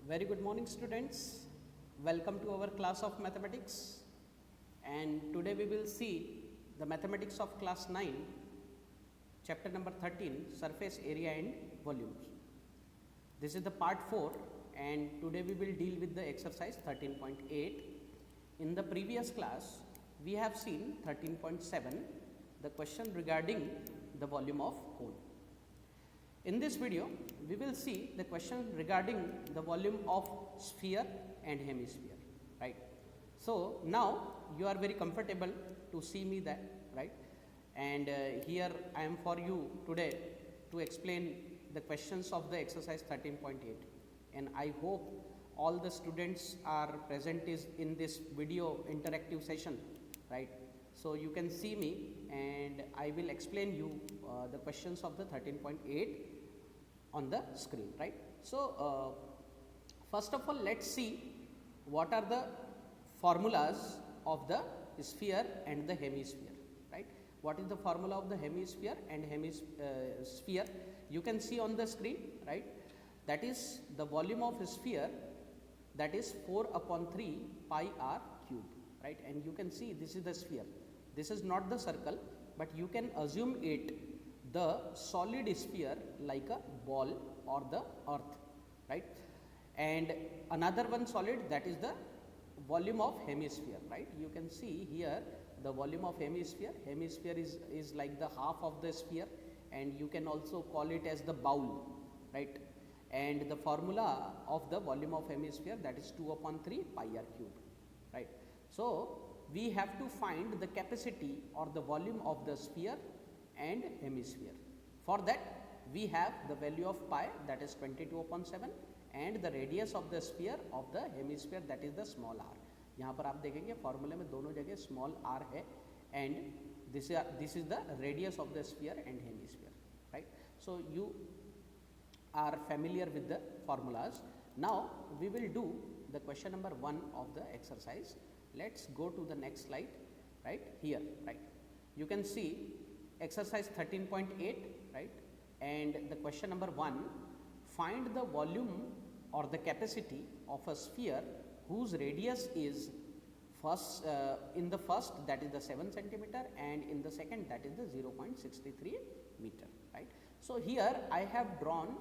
Very good morning, students. Welcome to our class of mathematics. And today we will see the mathematics of class 9, chapter number 13, surface area and volumes. This is the part 4, and today we will deal with the exercise 13.8. In the previous class, we have seen 13.7, the question regarding the volume of cone. In this video, we will see the question regarding the volume of sphere and hemisphere, right? So now you are very comfortable to see me that, right? And here I am for you today to explain the questions of the exercise 13.8, and I hope all the students are present in this video interactive session, right? So you can see me and I will explain you the questions of the 13.8 on the screen, right? So first of all, let's see what are the formulas of the sphere and the hemisphere, right? What is the formula of the hemisphere and sphere? You can see on the screen, right? That is the volume of a sphere, that is 4 upon 3 pi r cube, right? And you can see this is the sphere. This is not the circle, but you can assume it the solid sphere like a ball or the earth, right? And another one solid, that is the volume of hemisphere, right? You can see here the volume of hemisphere. Hemisphere is like the half of the sphere, and you can also call it as the bowl, right? And the formula of the volume of hemisphere, that is 2 upon 3 pi r cube, right? So we have to find the capacity or the volume of the sphere and hemisphere. For that we have the value of pi, that is 22 upon 7, and the radius of the sphere of the hemisphere, that is the small r. यहाँ पर आप देखेंगे फॉर्मूले में दोनों जगह small r है, and this is the radius of the sphere and hemisphere, right? So you are familiar with the formulas. Now we will do the question number 1 of the exercise. Let's go to the next slide, right? Here, right, you can see exercise 13.8, right? And the question number 1, find the volume or the capacity of a sphere whose radius is in the first, that is the 7 centimeter, and in the second, that is the 0.63 meter, right? So here I have drawn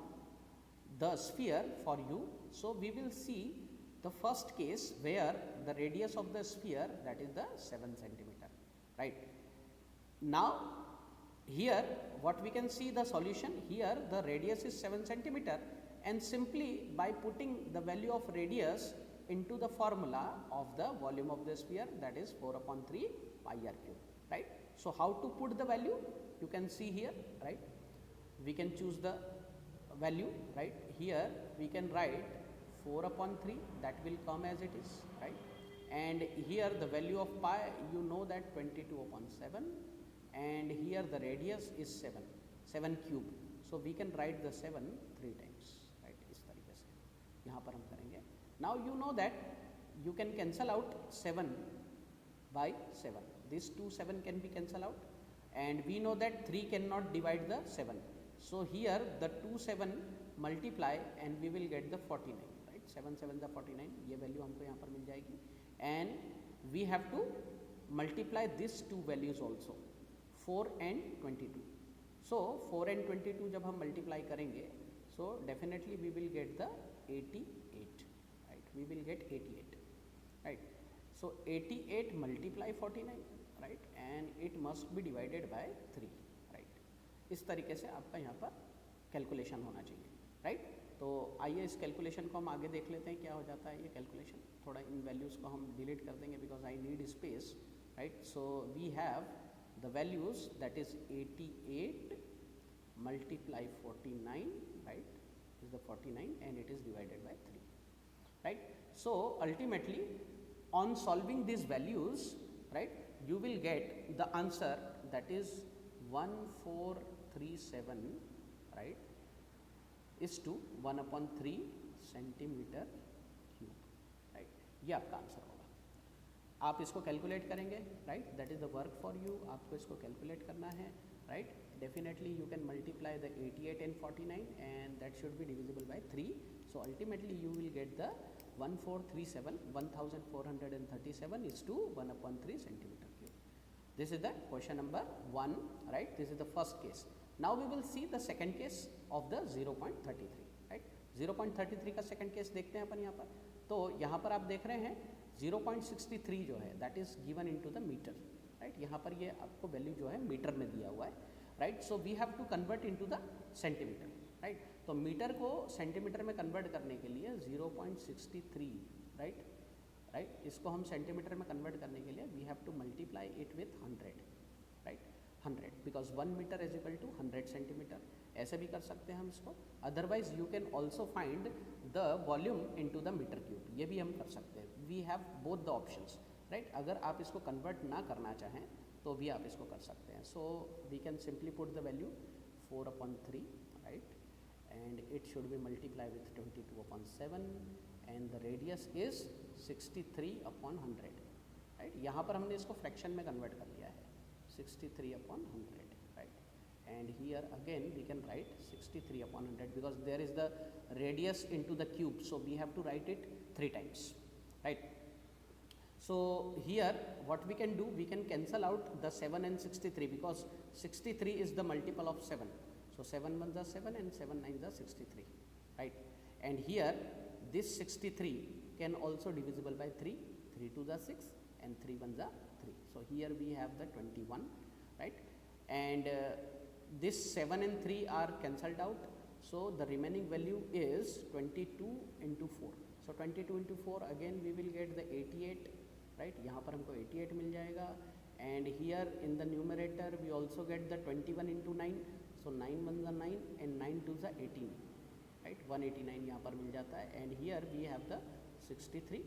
the sphere for you. So we will see the first case where the radius of the sphere, that is the 7 centimeter, right? Now here what we can see the solution, here the radius is 7 centimeter, and simply by putting the value of radius into the formula of the volume of the sphere, that is 4 upon 3 pi r cube, right? So how to put the value? You can see here, right? We can choose the value, right? Here we can write 4 upon 3, that will come as it is, right? And here the value of pi, you know that 22 upon 7, and here the radius is 7 cube. So we can write the 7 3 times, right? इस तरीके से यहाँ पर हम करेंगे. Now you know that you can cancel out 7 by 7. This 2 7 can be cancelled out, and we know that 3 cannot divide the 7. So here the 2 7 multiply and we will get the 49, right? 7 7 the 49, ये value हमको यहाँ पर मिल जाएगी, and we have to multiply these two values also, 4 and 22. So 4 and 22 जब हम multiply करेंगे, so definitely we will get the 88, right? We will get 88, right? So 88 multiply 49, right? And it must be divided by 3, right? इस तरीके से आपका यहाँ पर calculation होना चाहिए, राइट? तो आइए इस कैलकुलेशन को हम आगे देख लेते हैं क्या हो जाता है ये कैलकुलेशन. थोड़ा इन वैल्यूज़ को हम डिलीट कर देंगे because I need space, right? So we have the values, that is 88 multiply 49, right? Is the 49, and it is divided by 3, right? So ultimately on solving these values, right, you will get the answer, that is 1437, right, is to 1 upon 3 centimeter cube, right? ये आपका answer होगा. आप इसको calculate करेंगे, right? That is the work for you. आपको इसको calculate करना है, right? definitely you can multiply the 88 and 49 and that should be divisible by 3. So ultimately you will get the 1437, 1437 is to 1 upon 3 centimeter cube. This is the question number 1, right? This is the first case. Now we will see the second case of the 0.33, right? 0.33 का second case देखते हैं अपन यहाँ पर. तो यहाँ पर आप देख रहे हैं 0.63 जो है that is given into the meter, right? यहाँ पर ये आपको वैल्यू जो है मीटर में दिया हुआ है, right? So we have to convert into the centimeter, right? तो मीटर को सेंटीमीटर में कन्वर्ट करने के लिए 0.63, right? राइट, इसको हम सेंटीमीटर में कन्वर्ट करने के लिए we have to multiply it with 100, right, 100 because 1 metre is equal to 100 centimetre. ऐसे भी कर सकते हैं हम इसको. Otherwise you can also find the volume into the metre cube. ये भी हम कर सकते हैं. We have both the options, right. अगर आप इसको कन्वर्ट ना करना चाहें तो भी आप इसको कर सकते हैं. So we can simply put the value 4/3, right, and it should be multiplied with 22/7 and the radius is 63/100, right. यहाँ पर हमने इसको फ्रैक्शन में कन्वर्ट कर लिया है 63/100, right, and here again we can write 63/100 because there is the radius into the cube, so we have to write it 3 times, right. So here what we can do, we can cancel out the 7 and 63 because 63 is the multiple of 7. So 7 1s are 7 and 7 9s are 63, right. And here this 63 can also divisible by 3, 3 2s are 6 and 3 1s are 3. So here we have the 21, right, and this 7 and 3 are cancelled out. So the remaining value is 22 into 4. So 22 into 4 again we will get the 88, right. यहाँ पर हमको 88 मिल जाएगा. And here in the numerator we also get the 21 into 9. So 9 1s are 9 and 9 2s are 18, right. 189 यहाँ पर मिल जाता है. And here we have the 63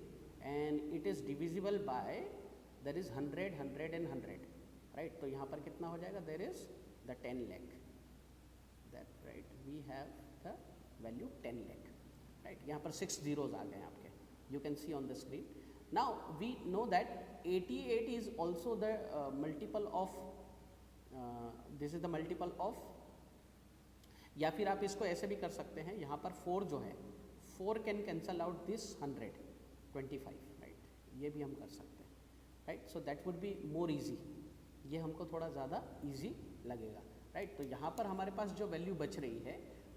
and it is divisible by, there is 100 100 and 100, right. तो यहाँ पर कितना हो जाएगा, there is the 10 lakh, that, right, we have the value 10 lakh, right. यहाँ पर 6 zeros आ गए आपके, you can see on the screen. Now we know that 88 is also the multiple of this is the multiple of, या फिर आप इसको ऐसे भी कर सकते हैं. यहाँ पर 4 जो है 4 can cancel out this 125, right. ये भी हम कर सकते हैं, right. So that would be more easy. ये हमको थोड़ा ज़्यादा इजी लगेगा, राइट. तो यहाँ पर हमारे पास जो वैल्यू बच रही है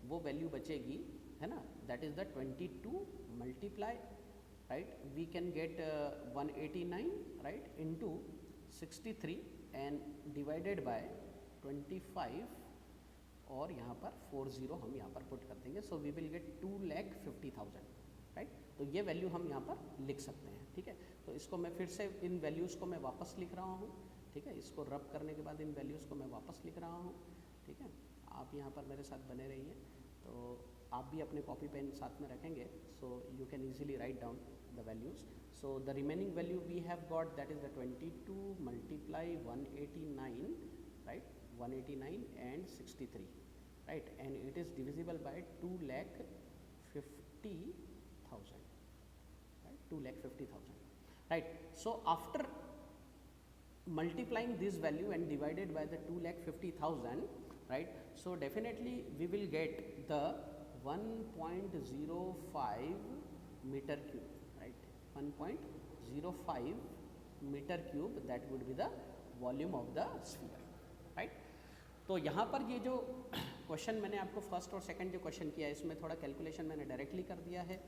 वो वैल्यू बचेगी, है ना, that is the 22 multiply, right, we can get 189, right, into 63 and divided by 25 और यहाँ पर 40 हम यहाँ पर पुट कर देंगे. So we will get 2,50,000, right. तो ये वैल्यू हम यहाँ पर लिख सकते हैं, ठीक है. तो इसको मैं फिर से इन वैल्यूज़ को मैं वापस लिख रहा हूँ, ठीक है. इसको रब करने के बाद इन वैल्यूज़ को मैं वापस लिख रहा हूँ, ठीक है. आप यहाँ पर मेरे साथ बने रहिए. तो आप भी अपने कॉपी पेन साथ में रखेंगे, so you can easily write down the values. So the remaining value we have got, that is the 22 multiply 189, right, 189 and 63, right, and it is divisible by 2,50,000, right, 2,50,000, right. So after multiplying this value and divided by the 2,50,000, right, so definitely we will get the 1.05 meter cube, right, 1.05 meter cube, that would be the volume of the sphere, right. तो यहाँ पर ये जो question मैंने आपको first और second जो question किया है इसमें थोड़ा कैलकुलेशन मैंने डायरेक्टली कर दिया है.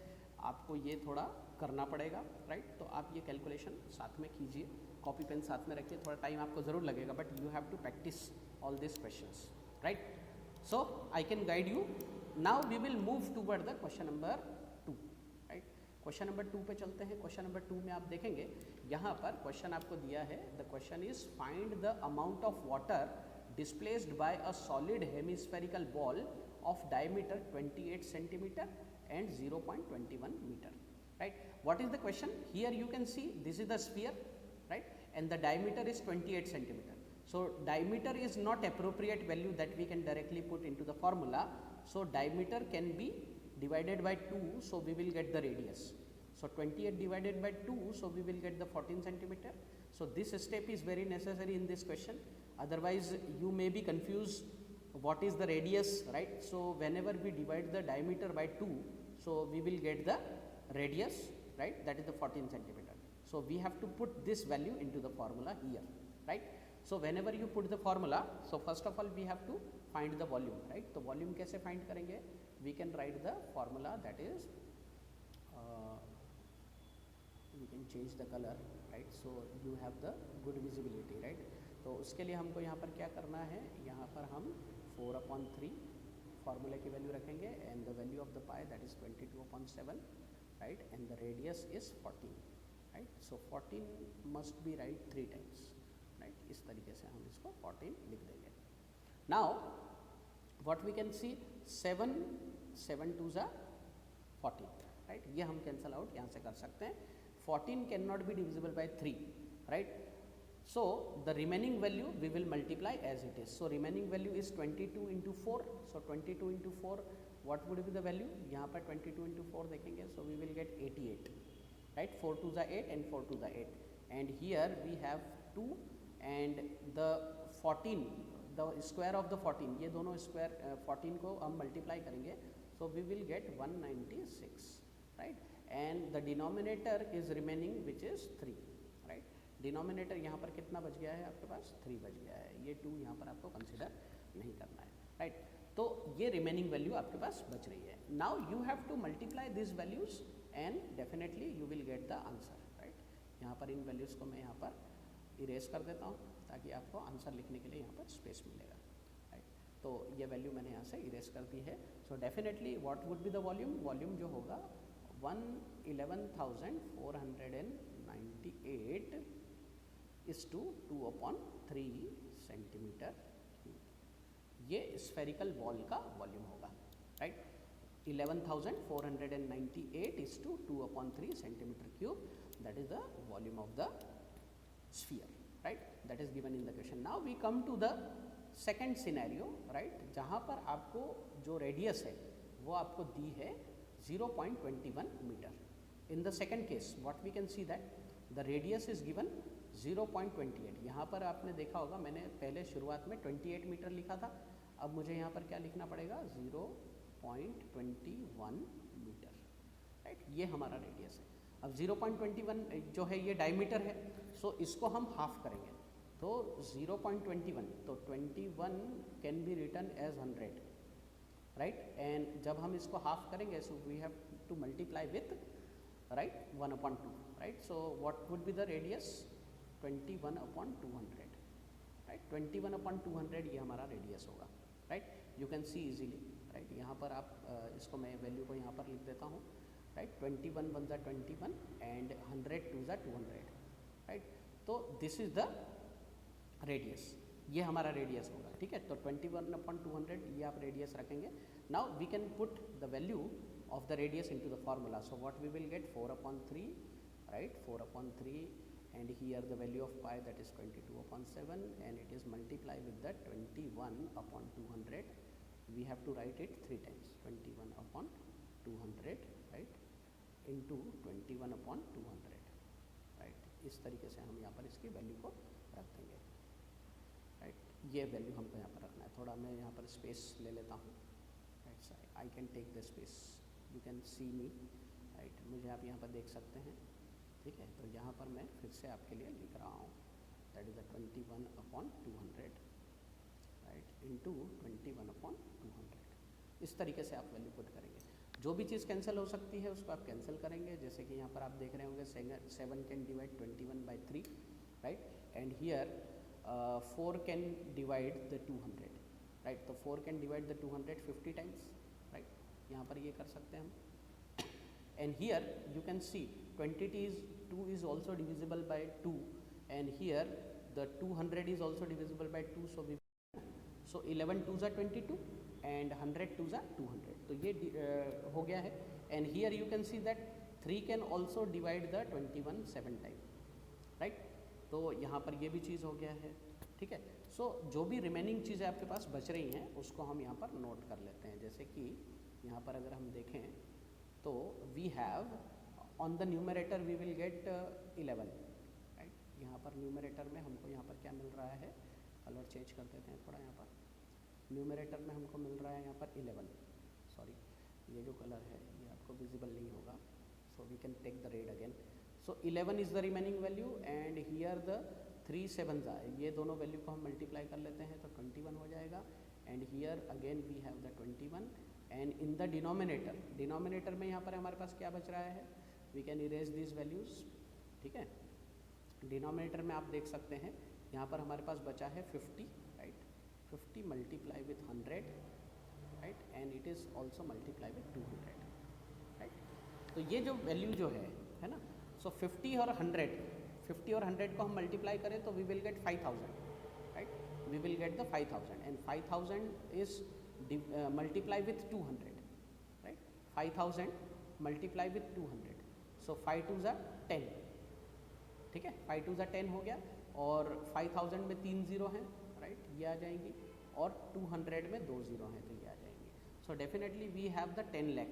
आपको ये थोड़ा करना पड़ेगा, राइट. तो आप ये कैलकुलेशन साथ में कीजिए, कॉपी पेन साथ में रखिए. थोड़ा टाइम आपको ज़रूर लगेगा but you have to practise all this questions, right. So I can guide you. Now we will move toward the question number 2, right. Question number 2 पे चलते हैं. क्वेश्चन नंबर 2 में आप देखेंगे यहाँ पर क्वेश्चन आपको दिया है. The question is find the amount of water displaced by a solid hemispherical ball of diameter 28 centimeter and 0.21 meter, right. What is the question? Here you can see this is the sphere, right, and the diameter is 28 centimeter. So diameter is not appropriate value that we can directly put into the formula. So diameter can be divided by 2, so we will get the radius. So 28 divided by 2, so we will get the 14 centimeter. So this step is very necessary in this question. Otherwise you may be confused what is the radius, right? So whenever we divide the diameter by 2, so we will get the radius, right? That is the 14 centimeter. So we have to put this value into the formula here, right? So whenever you put the formula, so first of all we have to find the volume, right? तो volume कैसे find करेंगे? We can write the formula, that is we can change the color, right? So you have the good visibility, right? तो उसके लिए हमको यहाँ पर क्या करना है, यहाँ पर हम 4/3 फार्मूला की वैल्यू रखेंगे and the value of the pi that is 22/7, right, and the radius is 14, right. So 14 must be right 3 times, right. इस तरीके से हम इसको 14 लिख देंगे. Now what we can see, 7 7 2 ज़ा 14, राइट. ये हम कैंसल आउट यहाँ से कर सकते हैं. 14 can not be divisible by 3, right. So the remaining value we will multiply as it is. So remaining value is 22 into 4. So 22 into 4, what would be the value? यहाँ पर 22 into 4 देखेंगे, so we will get 88, right? 4 2 ज़ा 8 and 4 2 ज़ा 8, and here we have 2 and the 14, the square of the 14, ये दोनों square 14 को हम multiply करेंगे, so we will get 196, right? And the denominator is remaining, which is 3, right? Denominator यहाँ पर कितना बच गया है आपके पास, 3 बच गया है. ये 2 यहाँ पर आपको कंसिडर नहीं करना है, राइट. तो ये रिमेनिंग वैल्यू आपके पास बच रही है. Now you have to multiply this values and definitely you will get the answer, right. यहाँ पर इन वैल्यूज़ को मैं यहाँ पर इरेज कर देता हूँ ताकि आपको आंसर लिखने के लिए यहाँ पर स्पेस मिलेगा, राइट. तो ये वैल्यू मैंने यहाँ से इरेज कर दी है. So definitely what would be the volume, volume जो होगा 111,498 is to 2/3 सेंटीमीटर क्यूब. ये स्फेरिकल बॉल का वॉल्यूम होगा, right. 11,498 is to 2/3 centimetre cube, that is the volume of the sphere, right. That is given in the question. Now we come to the second scenario, right, जहाँ पर आपको जो radius है वो आपको दी है 0.21 metre. In the second case what we can see that the radius is given 0.28. यहाँ पर आपने देखा होगा मैंने पहले शुरुआत में 28 मीटर लिखा था, अब मुझे यहाँ पर क्या लिखना पड़ेगा, 0.21 मीटर, राइट. ये हमारा रेडियस है. अब 0.21 जो है ये डायमीटर है, सो इसको हम हाफ करेंगे, तो 0.21, तो 21 can be written as 100, right. And जब हम इसको हाफ करेंगे so we have to multiply with, right, 1/2, right. So what would be the radius, 21/200, right. 21/200 ये हमारा रेडियस होगा, right. You can see easily, right. यहाँ पर आप इसको मैं वैल्यू को यहाँ पर लिख देता हूँ, राइट. 21 1 ज़ा 21 एंड 100 2 ज़ा 200, राइट. तो दिस इज द रेडियस, ये हमारा रेडियस होगा, ठीक है. तो 21/200 ये आप रेडियस रखेंगे. Now we can put the value of the radius into the formula. So what we will get, 4/3, right, 4/3, and here the value of pi that is 22/7 and it is multiply with the 21/200. We have to write it 3 times, 21/200, right, into 21/200, right. इस तरीके से हम यहाँ पर इसकी value को रख देंगे, राइट. ये वैल्यू हमको यहाँ पर रखना है. थोड़ा मैं यहाँ पर स्पेस ले लेता हूँ, right. I can take the space, you can see me, right. मुझे आप यहाँ पर देख सकते हैं, ठीक है. तो यहाँ पर मैं फिर से आपके लिए लिख रहा हूँ, that is the 21/200, right, into 21/200. इस तरीके से आप वैल्यू पुट करेंगे. जो भी चीज़ कैंसिल हो सकती है उसको आप कैंसिल करेंगे. जैसे कि यहाँ पर आप देख रहे होंगे 7 can divide 21/3, right. And here 4 can divide the 200, right. तो 4 can divide the 200 50 times, right. यहाँ पर ये कर सकते हैं हम. And here you can see 22 is also divisible by 2, and here the 200 is also divisible by 2. So 11 2 ज़ा 22 and 100 2 ज़ा 200. तो ये हो गया है. And here you can see that 3 can also divide the 21 7 times, right. तो यहाँ पर ये भी चीज़ हो गया है, ठीक है. सो जो भी रिमेनिंग चीज़ें आपके पास बच रही हैं उसको हम यहाँ पर नोट कर लेते हैं. जैसे कि यहाँ पर अगर हम देखें तो we have on the numerator we will get 11, right. यहाँ पर न्यूमरेटर में हमको यहाँ पर क्या मिल रहा है, कलर चेंज कर देते हैं थोड़ा यहाँ पर. न्यूमरेटर में हमको मिल रहा है यहाँ पर 11, सॉरी ये जो कलर है ये आपको विजिबल नहीं होगा, so we can take the red again. So 11 is the remaining value and here the 3 7s are, ये दोनों वैल्यू को हम मल्टीप्लाई कर लेते हैं तो 21 हो जाएगा. And here again we have the 21 and in the denominator में यहाँ पर हमारे पास क्या बच रहा है, we can erase this values. ठीक है, डिनोमिनेटर में आप देख सकते हैं यहाँ पर हमारे पास बचा है 50, right. 50 multiply with 100, right, and it is also multiply with 200, right. तो ये जो वैल्यू जो है ना, सो 50 और 100 को हम मल्टीप्लाई करें तो we will get 5000, right. We will get the 5000 and 5000 is multiply with 200, right. 5000 multiply with 200, so 5 2 ज़ा 10. ठीक है, 5 2 ज़ा 10 हो गया और 5000 में 3 0 हैं, राइट, ये आ जाएंगी और 200 में 2 0 हैं तो ये आ जाएंगी. So definitely we have the 10 lakh.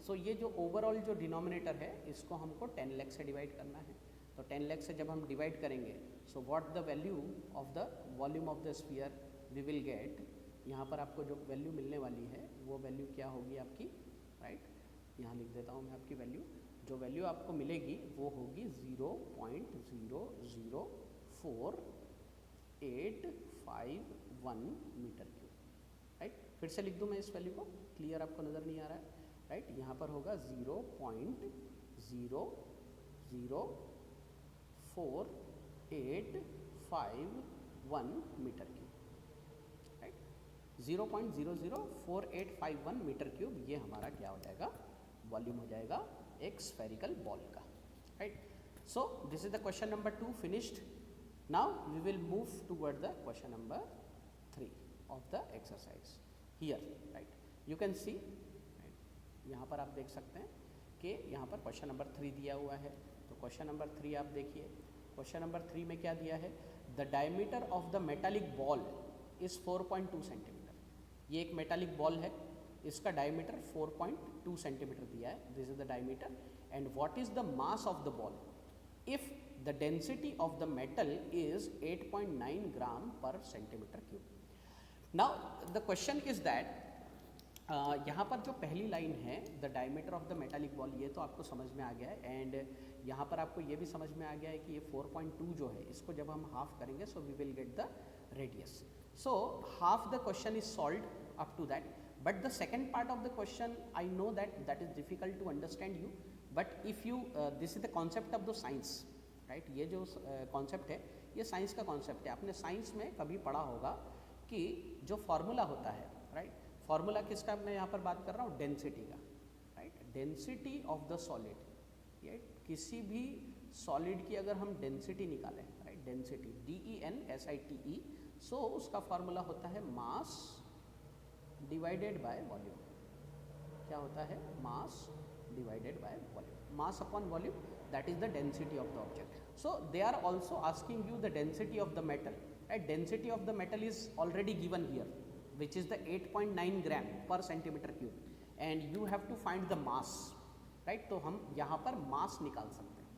So ये जो ओवरऑल जो डिनोमिनेटर है इसको हमको 10 लाख से डिवाइड करना है. तो 10 लाख से जब हम डिवाइड करेंगे so what the value of the volume of the sphere we will get. यहाँ पर आपको जो वैल्यू मिलने वाली है वो वैल्यू क्या होगी आपकी, राइट. यहाँ लिख देता हूँ मैं आपकी वैल्यू. जो वैल्यू आपको मिलेगी वो होगी 0.00481 मीटर क्यूब, राइट. फिर से लिख दूँ मैं इस वैल्यू को, क्लियर आपको नज़र नहीं आ रहा है, राइट. यहाँ पर होगा 0.00481 metre cube, right. 0.00481 metre cube ये हमारा क्या हो जाएगा, वॉल्यूम हो जाएगा एक स्फेरिकल बॉल का, right. So this is the question number 2 finished. Now we will move toward the question number 3 of the exercise here, right. You can see, यहाँ पर आप देख सकते हैं कि यहाँ पर क्वेश्चन नंबर 3 दिया हुआ है. तो क्वेश्चन नंबर 3 आप देखिए. क्वेश्चन नंबर 3 में क्या दिया है, the diameter of the metallic ball is 4.2 centimetre. ये एक मेटालिक बॉल है, इसका डायमीटर 4.2 सेंटीमीटर दिया है. This is the diameter and what is the mass of the ball if the density of the metal is 8.9 gram per centimetre cube. Now the question is that यहाँ पर जो पहली line है the diameter of the metallic ball, ये तो आपको समझ में आ गया है. एंड यहाँ पर आपको ये भी समझ में आ गया है कि ये 4.2 जो है इसको जब हम हाफ करेंगे so we will get the radius. So half the question is solved up to that. But the second part of the question, I know that is difficult to understand you. But if you, this is the concept of the science, right? ये जो concept है, ये science का concept है. आपने science में कभी पढ़ा होगा कि जो formula होता है, right? Formula किसका मैं यहाँ पर बात कर रहा हूँ, density का, right? Density of the solid, right? किसी भी solid की अगर हम density निकालें, right? Density, DENSITE, so उसका formula होता है mass डिवाइडेड बाय वॉल्यूम. क्या होता है, mass divided by volume. Mass upon volume, that is the density of the object. So they are also asking you the density of the metal, right. Density of the metal is already given here which is the 8.9 gram per centimetre cube and you have to find the mass, right. तो हम यहाँ पर मास निकाल सकते हैं,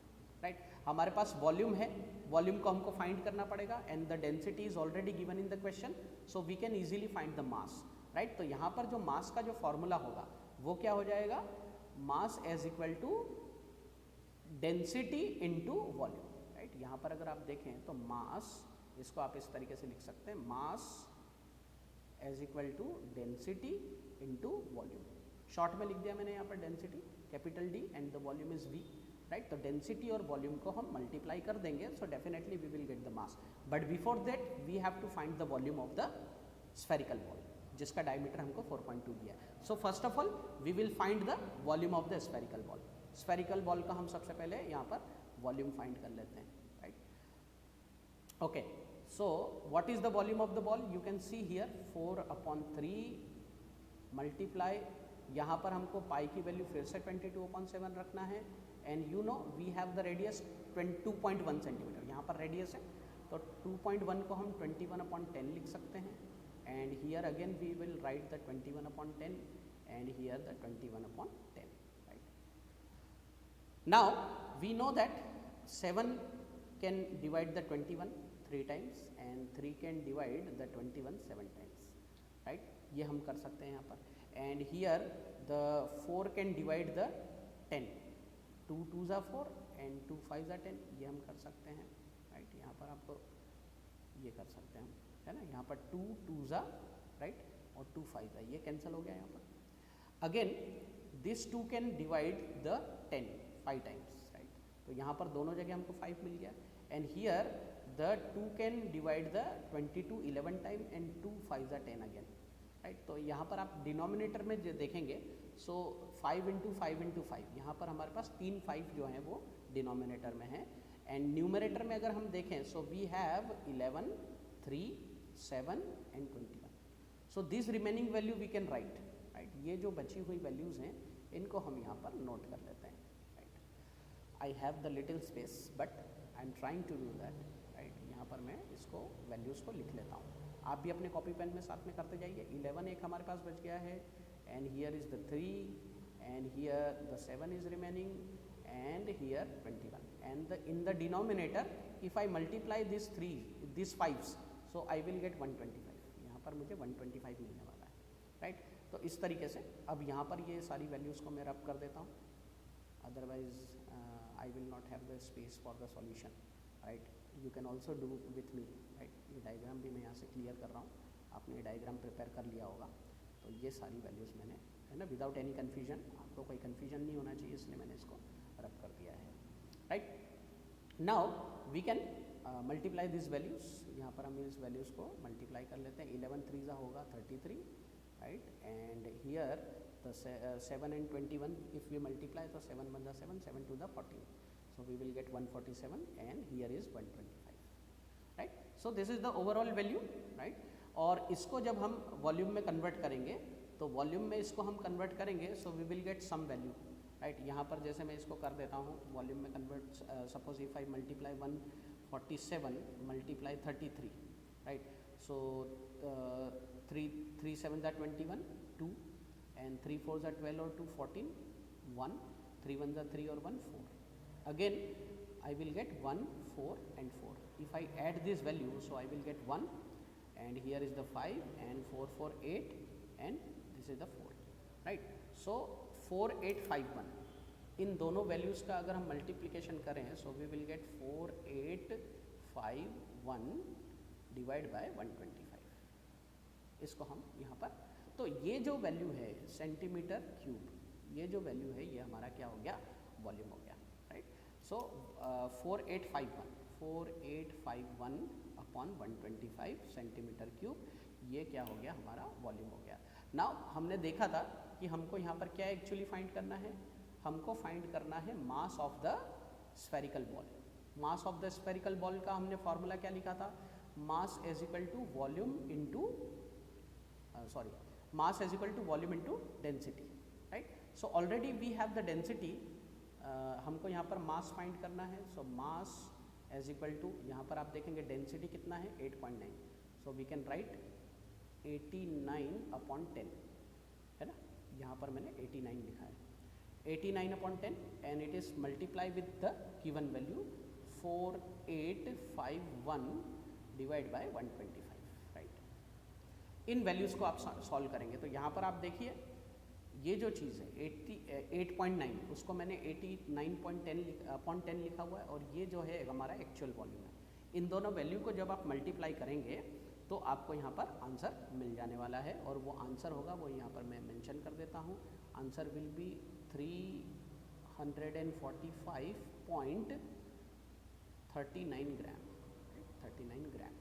right. हमारे पास volume है, volume को हमको फाइंड करना पड़ेगा and the density is already given in the question, so we can easily find the mass, right. तो यहाँ पर जो मास का जो फॉर्मूला होगा वो क्या हो जाएगा, mass as equal to density into volume, right. यहाँ पर अगर आप देखें तो मास, इसको आप इस तरीके से लिख सकते हैं, mass as equal to density into volume. Short में लिख दिया मैंने यहाँ पर density capital D and the volume is V, right. तो डेंसिटी और वॉल्यूम को हम मल्टीप्लाई कर देंगे, so definitely we will get the mass. But before that we have to find the volume of the spherical ball जिसका diameter हमको 4.2 दिया है. So first of all we will find the volume of the spherical ball. Spherical ball का हम सबसे पहले यहाँ पर वॉल्यूम फाइंड कर लेते हैं, right. Okay, so what is the volume of the ball, you can see here 4/3 multiply, यहाँ पर हमको पाई की वैल्यू फिर से 22/7 रखना है and you know we have the radius 2.1 centimetre. यहाँ पर रेडियस है तो 2.1 को हम 21/10 लिख सकते हैं. And here again we will write the 21/10 and here the 21/10, right. Now we know that 7 can divide the 21 3 times and 3 can divide the 21 7 times, right, ये हम कर सकते हैं यहाँ पर. And here the 4 can divide the 10, 2 2s are 4 and 2 5s are 10, ये हम कर सकते हैं. राइट, यहाँ पर आपको ये कर सकते हैं हम, है ना. यहाँ पर 2 2s are राइट और 2 5s are, ये कैंसिल हो गया यहाँ पर. Again this 2 can divide the 10 5 times, right. तो यहाँ पर दोनों जगह हमको 5 मिल गया. And here the 2 can divide the 22 11 time and 2 5s are 10 again, right. तो यहाँ पर आप डिनोमिनेटर में जो देखेंगे, सो 5 इंटू 5 इंटू 5, यहाँ पर हमारे पास 3 5 जो हैं वो डिनोमिनेटर में है. एंड न्यूमरेटर में अगर हम देखें, so we have 11 3 7 and 21. So this remaining value we can write, right. ये जो बची हुई वैल्यूज़ हैं इनको हम यहाँ पर नोट कर लेते हैं, right. I have the little space but I am trying to do that, right. यहाँ पर मैं इसको वैल्यूज़ को लिख लेता हूँ. आप भी अपने कॉपी पेन में साथ में करते जाइए. 11 एक हमारे पास बच गया है, and here is the 3 and here the 7 is remaining and here 21. And in the denominator if I multiply this 5s, so I will get 125. यहाँ पर मुझे 125 मिलने वाला है, राइट. तो इस तरीके से अब यहाँ पर ये सारी वैल्यूज़ को मैं रब कर देता हूँ, otherwise I will not have the space for the solution, right. You can also do with me, right. ये डायग्राम भी मैं यहाँ से क्लियर कर रहा हूँ, आपने डायग्राम प्रिपेयर कर लिया होगा. तो ये सारी वैल्यूज़ मैंने, है ना, विदाउट एनी कन्फ्यूजन, आपको कोई कन्फ्यूजन नहीं होना चाहिए, इसलिए मैंने इसको रब कर दिया है, right. Now we can multiply this values. यहाँ पर हम इस वैल्यूज़ को मल्टीप्लाई कर लेते हैं. 11 3 होगा 33, right. And here the 7 and 21 if we multiply, तो 7 1 7 7 2 14. So we will get 147 and here is 125, right. So this is the overall value, right. और इसको जब हम वॉल्यूम में कन्वर्ट करेंगे, तो वॉल्यूम में इसको हम कन्वर्ट करेंगे, so we will get some value, right. यहाँ पर जैसे मैं इसको कर देता हूँ वॉल्यूम में convert. Suppose if I multiply 147 multiply 33, right. So 3 7s are 21 2 and 3 4s are 12 और 2 14 1 3 1s are 3 और 1 4. Again I will get 1 4 and 4. If I add this value, so I will get 1 and here is the 5 and 4 4 8 and this is the 4, right. So 4 8 5 1, इन दोनों values का अगर हम multiplication करें, so we will get 4 8 5 1 divide by 125. इसको हम यहाँ पर, तो ये जो वैल्यू है सेंटीमीटर क्यूब, ये जो वैल्यू है ये हमारा क्या हो गया, वॉल्यूम हो गया, राइट. सो 4851 अपॉन 125 सेंटीमीटर क्यूब, ये क्या हो गया, हमारा वॉल्यूम हो गया. नाउ हमने देखा था कि हमको यहाँ पर क्या एक्चुअली फाइंड करना है, हमको फाइंड करना है mass of the spherical ball. Mass of the spherical ball का हमने फॉर्मूला क्या लिखा था, mass is equal to volume into mass is equal to volume into density, right. So already we have the density, हमको यहाँ पर mass find करना है. So mass as equal to, यहाँ पर आप देखेंगे डेंसिटी कितना है 8.9. So we can write 89 upon 10, है ना. यहाँ पर मैंने 89 लिखा है, 89 upon 10 and it is multiply with the given value 4851 divide by 125, right. In values को आप सॉल्व करेंगे, तो यहाँ पर आप देखिए ये जो चीज़ है 8.9, उसको मैंने 89.10 लिखा हुआ है, और ये जो है हमारा एक्चुअल वॉल्यूम है. इन दोनों वैल्यू को जब आप मल्टीप्लाई करेंगे तो आपको यहाँ पर आंसर मिल जाने वाला है, और वो आंसर होगा, वो यहाँ पर मैं मेंशन कर देता हूँ. आंसर विल बी 345.39 ग्राम, 39 ग्राम,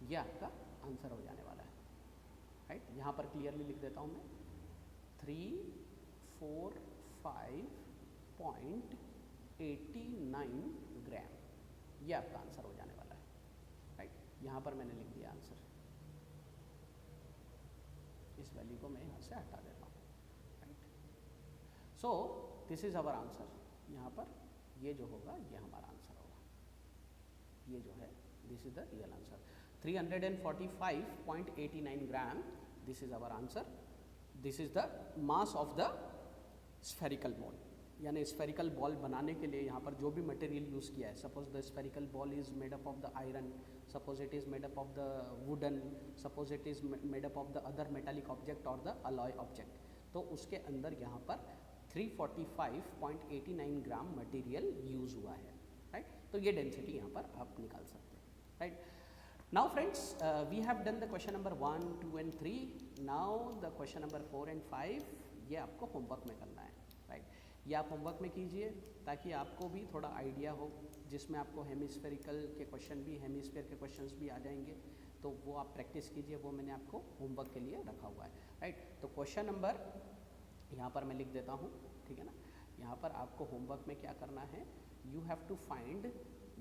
ये आपका आंसर हो जाने वाला है, राइट. यहाँ पर क्लियरली लिख देता हूँ मैं 345.89 ग्राम, ये आपका आंसर हो जाने वाला है, राइट. यहाँ पर मैंने लिख दिया आंसर, इस वैल्यू को मैं यहाँ से हटा देता हूँ, right. So this is our answer. यहाँ पर ये जो होगा ये हमारा आंसर होगा, ये जो है this is the real answer 345.89 gram. This is our answer. This is the mass of the spherical ball. यानी स्फेरिकल बॉल बनाने के लिए यहाँ पर जो भी मटेरियल यूज़ किया है, suppose the spherical ball is made up of the iron, suppose it is made up of the wooden, suppose it is made up of the other metallic object और द अलॉय ऑब्जेक्ट, तो उसके अंदर यहाँ पर 345.89 ग्राम material use हुआ है, right. तो ये डेंसिटी यहाँ पर आप निकाल सकते हैं, right. Now friends, we have done the question number 1, 2 and 3। Now the question number 4 and 5 ये आपको होमवर्क में करना है, राइट। ये आप होमवर्क में कीजिए ताकि आपको भी थोड़ा आइडिया हो, जिसमें आपको हेमिस्फेरिकल के क्वेश्चन भी, हेमिस्फेयर के क्वेश्चंस भी आ जाएंगे, तो वो आप प्रैक्टिस कीजिए, वो मैंने आपको होमवर्क के लिए रखा हुआ है, राइट। तो क्वेश्चन नंबर यहाँ पर मैं लिख देता हूँ, ठीक है ना। यहाँ पर आपको होमवर्क में क्या करना है, you have to find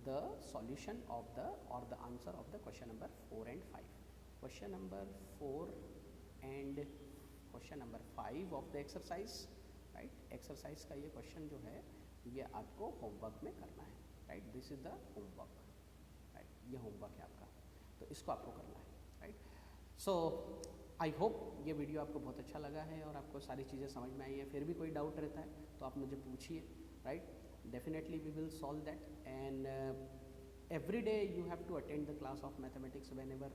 the solution of the और the answer of the question number 4 and 5। Question number 4 and question number 5 of the exercise, right. Exercise का ये क्वेश्चन जो है ये आपको होमवर्क में करना है, right. This is the homework, right. ये होमवर्क है आपका, तो इसको आपको करना है, राइट। सो आई होप ये वीडियो आपको बहुत अच्छा लगा है और आपको सारी चीज़ें समझ में आई है। फिर भी कोई डाउट रहता है तो आप मुझे पूछिए, right. Definitely we will solve that, and every day you have to attend the class of mathematics whenever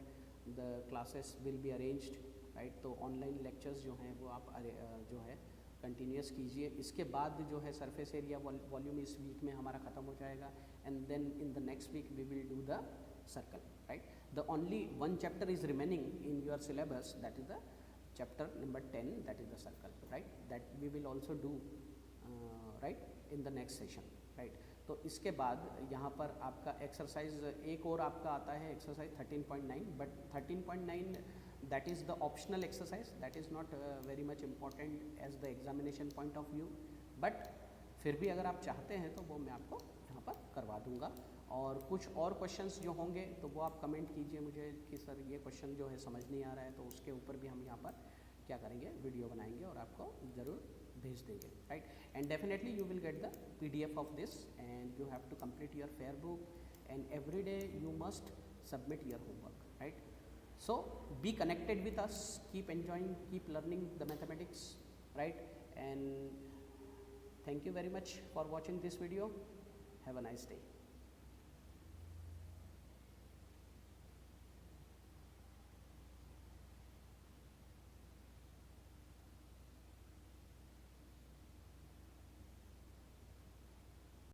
the classes will be arranged, right। तो ऑनलाइन लेक्चर्स जो हैं वो आप जो है कंटिन्यूस कीजिए। इसके बाद जो है सरफेस एरिया वॉल्यूम इस वीक में हमारा ख़त्म हो जाएगा, and then in the next week we will do the circle, right. The only one chapter is remaining in your syllabus, that is the chapter number 10, that is the circle, right। That we will also do right in the next session, right। तो इसके बाद यहाँ पर आपका exercise एक और आपका आता है exercise 13.9, but 13.9 that is the optional exercise, that is not very much important as the examination point of view, but फिर भी अगर आप चाहते हैं तो वो मैं आपको यहाँ पर करवा दूँगा। और कुछ और क्वेश्चंस जो होंगे तो वो आप कमेंट कीजिए मुझे कि सर ये क्वेश्चन जो है समझ नहीं आ रहा है, तो उसके ऊपर भी हम यहाँ पर क्या करेंगे, वीडियो बनाएंगे और आपको ज़रूर भेज देंगे, right. And definitely you will get the PDF of this, and you have to complete your fair book, and every day you must submit your homework, right. So be connected with us, keep enjoying, keep learning the mathematics, right? And thank you very much for watching this video. Have a nice day.